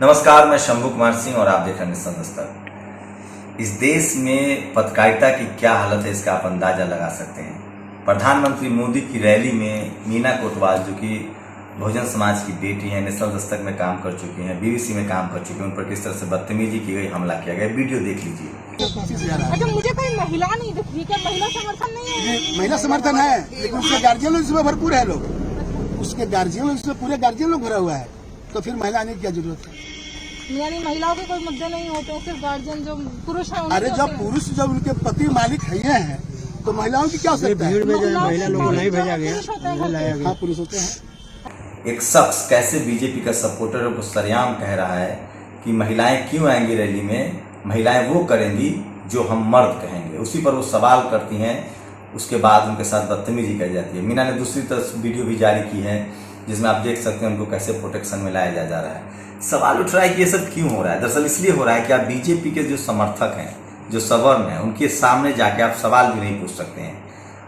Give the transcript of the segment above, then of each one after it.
नमस्कार, मैं शंभू कुमार सिंह और आप देख रहे हैं मिशन दस्तक। इस देश में पत्रकारिता की क्या हालत है इसका आप अंदाजा लगा सकते हैं। प्रधानमंत्री मोदी की रैली में मीना कोटवाल, जो कि बहुजन समाज की बेटी हैं, नेशनल दस्तक में काम कर चुकी हैं, बीबीसी में काम कर चुकी हैं, उन पर किस तरह से बदतमीजी की गई, हमला किया गया, वीडियो देख लीजिए। अच्छा, मुझे कोई महिला नहीं दिख रही, क्या महिला समर्थन नहीं है? महिला समर्थन है, लेकिन उसके गार्जियन लोग इसमें भरपूर है। लोग उसके गार्जियन लोग इसमें पूरे गार्जियन लोग भरा हुआ है, तो फिर महिला आने की क्या जरूरत है? यानी महिलाओं के कोई मुद्दे नहीं होते, सिर्फ गार्जियन जो पुरुष है। अरे जब पुरुष जब उनके पति मालिक हैं तो महिलाओं की क्या सकता है? महिला लोगों को नहीं भेजा गया, हाँ, पुरुष होते हैं। एक शख्स कैसे बीजेपी का सपोर्टर को सरेआम कह रहा है कि महिलाएं क्यों आएंगी रैली में, महिलाएं वो करेंगी जो हम मर्द कहेंगे। उसी पर वो सवाल करती हैं, उसके बाद उनके साथ बदतमीजी की जाती है। मीना ने दूसरी तरफ वीडियो भी जारी की है जिसमें आप देख सकते हैं उनको कैसे प्रोटेक्शन में लाया जा रहा है। सवाल उठ रहा है कि ये सब क्यों हो रहा है। दरअसल इसलिए हो रहा है कि आप बीजेपी के जो समर्थक हैं, जो सवर्ण हैं, उनके सामने जाके आप सवाल भी नहीं पूछ सकते हैं।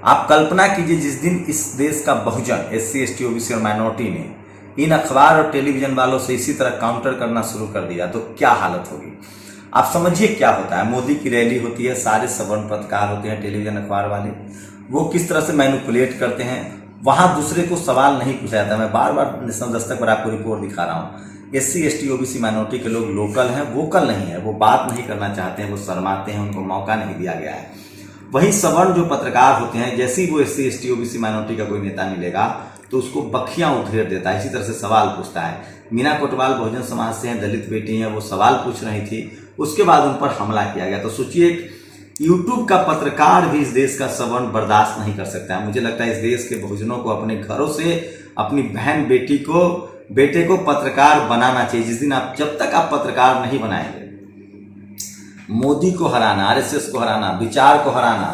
आप कल्पना कीजिए, जिस दिन इस देश का बहुजन SC ST OBC और माइनॉरिटी ने इन अखबार और टेलीविजन वालों से इसी तरह काउंटर करना शुरू कर दिया तो क्या हालत होगी। आप समझिए क्या होता है। मोदी की रैली होती है, सारे सवर्ण पत्रकार होते हैं, टेलीविजन अखबार वाले, वो किस तरह से मैनिपुलेट करते हैं। वहां दूसरे को सवाल नहीं पूछा जाता। मैं बार बार नेशनल दस्तक पर आपको रिपोर्ट दिखा रहा हूँ। SC ST OBC माइनॉरिटी के लोग लोकल हैं, वोकल नहीं है, वो बात नहीं करना चाहते हैं, वो शर्माते हैं, उनको मौका नहीं दिया गया है। वहीं सवर्ण जो पत्रकार होते हैं, जैसे ही वो SC ST OBC माइनॉरिटी का कोई नेता मिलेगा तो उसको बखियां उधेड़ देता है, इसी तरह से सवाल पूछता है। मीना कोटवाल बहुजन समाज से हैं, दलित बेटी हैं, वो सवाल पूछ रही थी, उसके बाद उन पर हमला किया गया। तो सोचिए, यूट्यूब का पत्रकार भी इस देश का सवर्ण बर्दाश्त नहीं कर सकता है। मुझे लगता है इस देश के बहुजनों को अपने घरों से अपनी बहन बेटे को पत्रकार बनाना चाहिए। जिस दिन जब तक आप पत्रकार नहीं बनाएंगे, मोदी को हराना, RSS को हराना, विचार को हराना,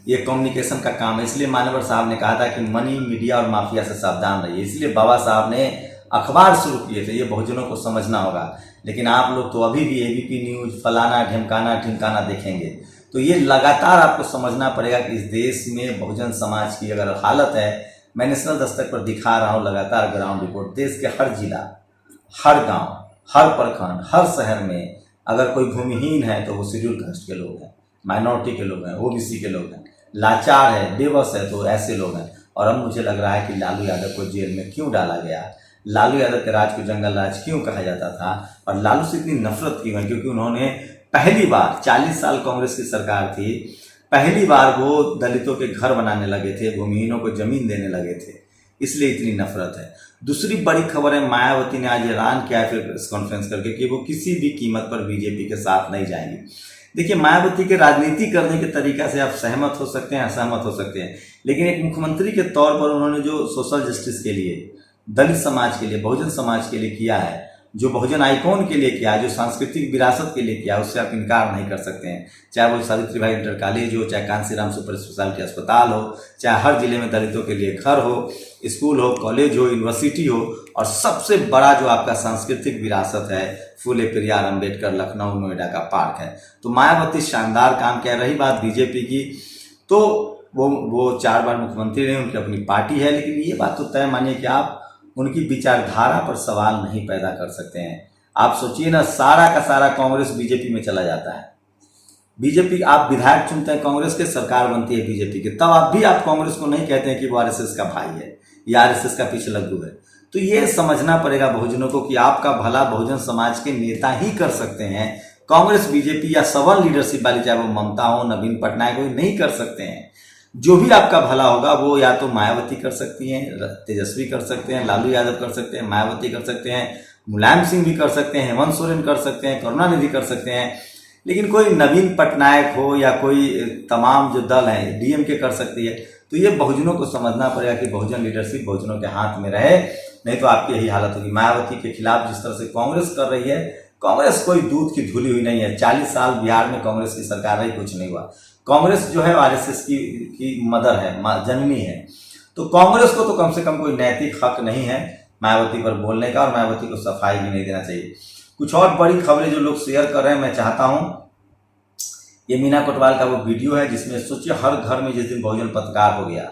ये कम्युनिकेशन का काम है। इसलिए मानवर साहब ने कहा था कि मनी, मीडिया और माफिया से सावधान रहिए। इसलिए बाबा साहब ने अखबार शुरू किए थे, ये बहुजनों को समझना होगा। लेकिन आप लोग तो अभी भी ABP न्यूज, फलाना ढिमकाना देखेंगे। तो ये लगातार आपको समझना पड़ेगा कि इस देश में बहुजन समाज की अगर हालत है, मैं नेशनल दस्तक पर दिखा रहा हूँ लगातार ग्राउंड रिपोर्ट। देश के हर जिला, हर गांव, हर प्रखंड, हर शहर में अगर कोई भूमिहीन है तो वो शेड्यूल कास्ट के लोग हैं, माइनॉरिटी के लोग हैं, OBC के लोग हैं, लाचार है, बेबस है, तो ऐसे लोग हैं। और अब मुझे लग रहा है कि लालू यादव को जेल में क्यों डाला गया, लालू यादव के राज को जंगल राज क्यों कहा जाता था, और लालू से इतनी नफरत क्यों है, क्योंकि उन्होंने पहली बार, 40 साल कांग्रेस की सरकार थी, पहली बार वो दलितों के घर बनाने लगे थे, भूमिहीनों को जमीन देने लगे थे, इसलिए इतनी नफरत है। दूसरी बड़ी खबर है, मायावती ने आज ऐलान किया है फिर प्रेस कॉन्फ्रेंस करके कि वो किसी भी कीमत पर बीजेपी के साथ नहीं जाएंगी। देखिए, मायावती के राजनीति करने के तरीका से आप सहमत हो सकते हैं, असहमत हो सकते हैं, लेकिन एक मुख्यमंत्री के तौर पर उन्होंने जो सोशल जस्टिस के लिए, दलित समाज के लिए, बहुजन समाज के लिए किया है, जो बहुजन आइकॉन के लिए किया है, जो सांस्कृतिक विरासत के लिए किया है, उससे आप इनकार नहीं कर सकते हैं। चाहे वो सावित्रीबाई इंटर कॉलेज हो, चाहे कांसीराम सुपर स्पेशलिटी अस्पताल हो, चाहे हर जिले में दलितों के लिए घर हो, स्कूल हो, कॉलेज हो, यूनिवर्सिटी हो, और सबसे बड़ा जो आपका सांस्कृतिक विरासत है, फूले पेरियार, अम्बेडकर, लखनऊ, नोएडा का पार्क है। तो मायावती शानदार काम किया। रही बात बीजेपी की, तो वो 4 बार मुख्यमंत्री रहे, उनकी अपनी पार्टी है, लेकिन ये बात तो तय मानिए कि आप उनकी विचारधारा पर सवाल नहीं पैदा कर सकते हैं। आप सोचिए ना, सारा का सारा कांग्रेस बीजेपी में चला जाता है। बीजेपी, आप विधायक चुनते हैं कांग्रेस के, सरकार बनती है बीजेपी की, तब आप भी आप कांग्रेस को नहीं कहते हैं कि वो RSS का भाई है या RSS का पीछे लग्गू है। तो ये समझना पड़ेगा बहुजनों को कि आपका भला बहुजन समाज के नेता ही कर सकते हैं। कांग्रेस, बीजेपी या सवर्ण लीडरशिप वाली, चाहे वो ममता हो, नवीन पटनायक हो, नहीं कर सकते हैं। जो भी आपका भला होगा वो या तो मायावती कर सकती हैं, तेजस्वी कर सकते हैं, लालू यादव कर सकते हैं, मायावती कर सकते हैं, मुलायम सिंह भी कर सकते हैं, हेमंत सोरेन कर सकते हैं, करुणानिधि कर सकते हैं, लेकिन कोई नवीन पटनायक हो या कोई तमाम जो दल है, DMK कर सकती है। तो ये बहुजनों को समझना पड़ेगा कि बहुजन लीडरशिप बहुजनों के हाथ में रहे, नहीं तो आपकी यही हालत होगी। मायावती के खिलाफ जिस तरह से कांग्रेस कर रही है, कांग्रेस कोई दूध की धुली हुई नहीं है। 40 साल बिहार में कांग्रेस की सरकार रही, कुछ नहीं हुआ। कांग्रेस जो है RSS की मदर है, जननी है। तो कांग्रेस को तो कम से कम कोई नैतिक हक नहीं है मायावती पर बोलने का, और मायावती को सफाई भी नहीं देना चाहिए। कुछ और बड़ी खबरें जो लोग शेयर कर रहे हैं, मैं चाहता हूं, ये मीना कोटवाल का वो वीडियो है जिसमें सोचिए हर घर में जिस दिन बहुजन पत्रकार हो गया,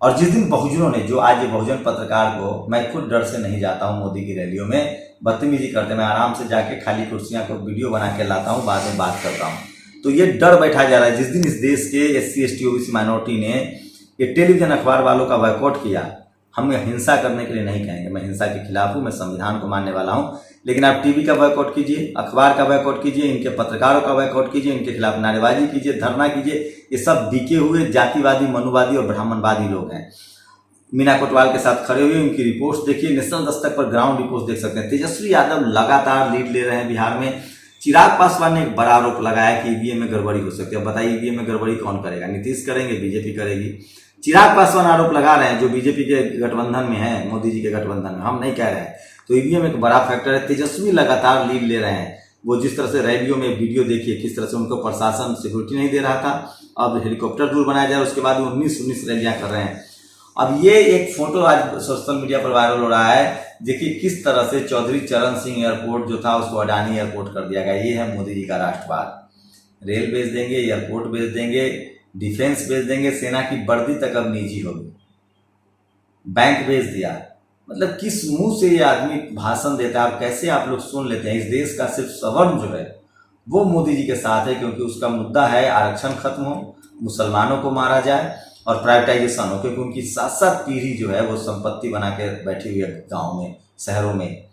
और जिस दिन बहुजनों ने, जो आज ये बहुजन पत्रकार को, मैं खुद डर से नहीं जाता हूँ मोदी की रैलियों में, बदतमीजी करते, मैं आराम से जाके खाली कुर्सियां को वीडियो बना के लाता हूँ, बाद में बात करता हूँ। तो ये डर बैठा जा रहा है। जिस दिन इस देश के SC ST OBC माइनॉरिटी ने ये टेलीविजन अखबार वालों का बॉयकॉट किया, हम हिंसा करने के लिए नहीं कहेंगे, मैं हिंसा के खिलाफ हूँ, मैं संविधान को मानने वाला हूँ, लेकिन आप टीवी का बॉयकॉट कीजिए, अखबार का बॉयकॉट कीजिए, इनके पत्रकारों का बॉयकॉट कीजिए, इनके खिलाफ नारेबाजी कीजिए, धरना कीजिए। ये सब बिके हुए जातिवादी, मनुवादी और ब्राह्मणवादी लोग हैं। मीना कोटवाल के साथ खड़े हुए उनकी रिपोर्ट्स देखिए, नेशनल दस्तक पर ग्राउंड रिपोर्ट देख सकते हैं। तेजस्वी यादव लगातार लीड ले रहे हैं बिहार में। चिराग पासवान ने एक बड़ा आरोप लगाया कि ईवीएम में गड़बड़ी हो सकती है। बताइए ईवीएम में गड़बड़ी कौन करेगा? नीतीश करेंगे, बीजेपी करेगी। चिराग पासवान आरोप लगा रहे हैं, जो बीजेपी के गठबंधन में है, मोदी जी के गठबंधन में, हम नहीं कह रहे हैं। तो ईवीएम एक बड़ा फैक्टर है। तेजस्वी लगातार लीड ले रहे हैं। वो जिस तरह से रैलियों में वीडियो देखिए, किस तरह से उनको प्रशासन सिक्योरिटी नहीं दे रहा था, अब हेलीकॉप्टर रूल बनाया जाए, उसके बाद 19 रैलियां कर रहे हैं। अब ये एक फोटो आज सोशल मीडिया पर वायरल हो रहा है। देखिए किस तरह से चौधरी चरण सिंह एयरपोर्ट जो था उसको अडानी एयरपोर्ट कर दिया गया। ये है मोदी जी का राष्ट्रवाद। रेल बेच देंगे, एयरपोर्ट बेच देंगे, डिफेंस बेच देंगे, सेना की वर्दी तक अब निजी होगी, बैंक बेच दिया। मतलब किस मुंह से ये आदमी भाषण देता है, कैसे आप लोग सुन लेते हैं? इस देश का सिर्फ सवर्ण जो है वो मोदी जी के साथ है, क्योंकि उसका मुद्दा है आरक्षण खत्म हो, मुसलमानों को मारा जाए और प्राइवेटाइजेशन हो, क्योंकि उनकी 7 पीढ़ी जो है वो संपत्ति बना के बैठी हुई है गाँव में, शहरों में।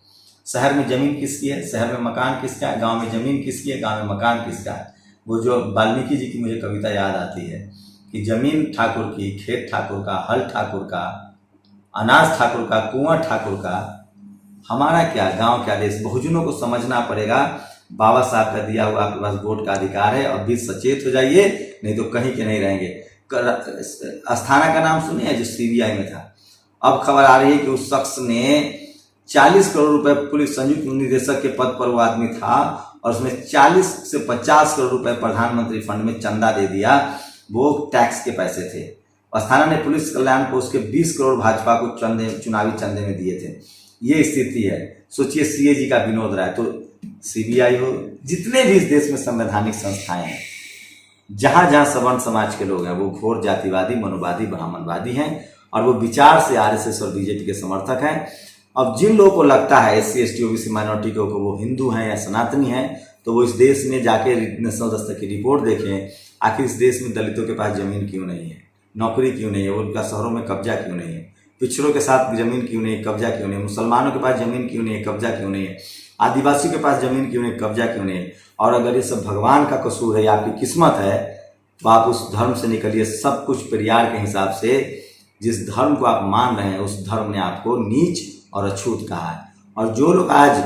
शहर में जमीन किसकी है, शहर में मकान किसका है, गाँव में जमीन किसकी है, गाँव में मकान किसका है। वो जो वाल्मीकि जी की मुझे कविता याद आती है कि जमीन ठाकुर की, खेत ठाकुर का, हल ठाकुर का, अनाज ठाकुर का, कुआं ठाकुर का, हमारा क्या, गांव क्या, देश। बहुजनों को समझना पड़ेगा, बाबा साहब का दिया हुआ आपके पास वोट का अधिकार है। अब भी सचेत हो जाइए, नहीं तो कहीं के नहीं रहेंगे। अस्थाना का नाम सुनिए, जो CBI में था। अब खबर आ रही है कि उस शख्स ने 40 करोड़ रुपए, पुलिस संयुक्त निदेशक के पद पर वो आदमी था, और उसमें 40 से 50 करोड़ रुपए प्रधानमंत्री फंड में चंदा दे दिया। वो टैक्स के पैसे थे। अस्थाना ने पुलिस कल्याण को उसके 20 करोड़ भाजपा को चुनावी चंदे में दिए थे। ये स्थिति है। सोचिए CAG का विनोद राय, तो CBI हो, जितने भी इस देश में संवैधानिक संस्थाएं हैं, जहां जहां सवर्ण समाज के लोग हैं, वो घोर जातिवादी, मनुवादी, ब्राह्मणवादी हैं, और वो विचार से RSS और BJP के समर्थक हैं। अब जिन लोगों को लगता है SC ST OBC माइनॉरिटी को वो हिंदू हैं या सनातनी हैं, तो वो इस देश में जाके नेशनल दस्तक की रिपोर्ट देखें। आखिर इस देश में दलितों के पास जमीन क्यों नहीं है, नौकरी क्यों नहीं है, उनका शहरों में कब्जा क्यों नहीं है, पिछड़ों के साथ जमीन क्यों नहीं है, कब्जा क्यों नहीं है, मुसलमानों के पास जमीन क्यों नहीं है, कब्जा क्यों नहीं है, आदिवासी के पास जमीन क्यों नहीं, कब्जा क्यों नहीं है। और अगर ये सब भगवान का कसूर है, आपकी किस्मत है, तो आप उस धर्म से निकलिए। सब कुछ परिवार के हिसाब से, जिस धर्म को आप मान रहे हैं उस धर्म ने आपको नीच और अछूत कहा है। और जो लोग आज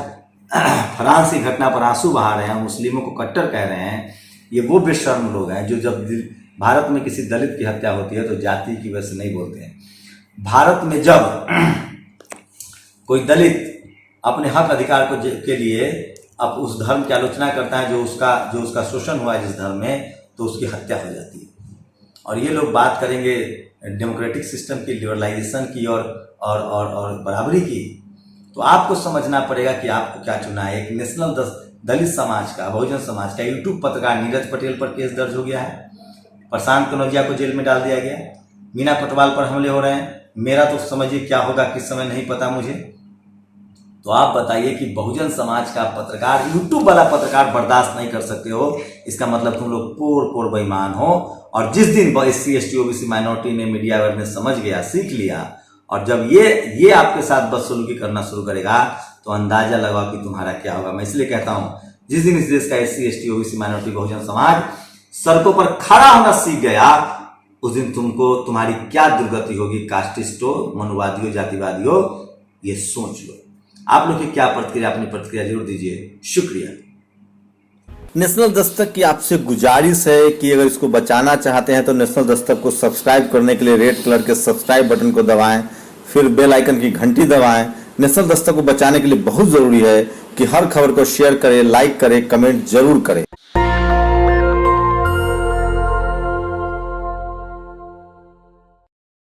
फ्रांस की घटना पर आंसू बहा रहे हैं, मुस्लिमों को कट्टर कह रहे हैं, ये वो बेशर्म लोग हैं जो जब भारत में किसी दलित की हत्या होती है तो जाति की वजह से नहीं बोलते हैं। भारत में जब कोई दलित अपने हक अधिकार के लिए अब उस धर्म की आलोचना करता है जो उसका शोषण हुआ है जिस धर्म में, तो उसकी हत्या हो जाती है। और ये लोग बात करेंगे डेमोक्रेटिक सिस्टम की, लिबरलाइजेशन की और बराबरी की। तो आपको समझना पड़ेगा कि आपको क्या चुना है। एक नेशनल दलित समाज का, बहुजन समाज का यूट्यूब पत्रकार नीरज पटेल पर केस दर्ज हो गया है। प्रशांत कनौजिया को जेल में डाल दिया गया। मीना कोटवाल पर हमले हो रहे हैं। मेरा तो समझिए क्या होगा किस समय नहीं पता मुझे। तो आप बताइए कि बहुजन समाज का पत्रकार, यूट्यूब वाला पत्रकार बर्दाश्त नहीं कर सकते हो, इसका मतलब तुम लोग पोर बेईमान हो। और जिस दिन SC ST OBC माइनॉरिटी ने मीडिया अवेयरनेस समझ गया, सीख लिया, और जब ये आपके साथ बदसलूकी करना शुरू करेगा, तो अंदाजा लगाओ कि तुम्हारा क्या होगा। मैं इसलिए कहता हूं, जिस दिन इस देश का SC ST OBC minority Bahujan Samaj सड़कों पर खड़ा होना सीख गया, उस दिन तुम्हारी क्या दुर्गति होगी। कास्टिस्टो, मनुवादियों, जातिवादियों, ये सोच लो। आप लोग की क्या प्रतिक्रिया, अपनी प्रतिक्रिया जरूर दीजिए। शुक्रिया। नेशनल दस्तक की आपसे गुजारिश है कि अगर इसको बचाना चाहते हैं तो नेशनल दस्तक को सब्सक्राइब करने के लिए रेड कलर के सब्सक्राइब बटन को दबाएं, फिर बेल आइकन की घंटी दबाएं। नेशनल दस्तक को बचाने के लिए बहुत जरूरी है कि हर खबर को शेयर करें, लाइक करें, कमेंट जरूर करें।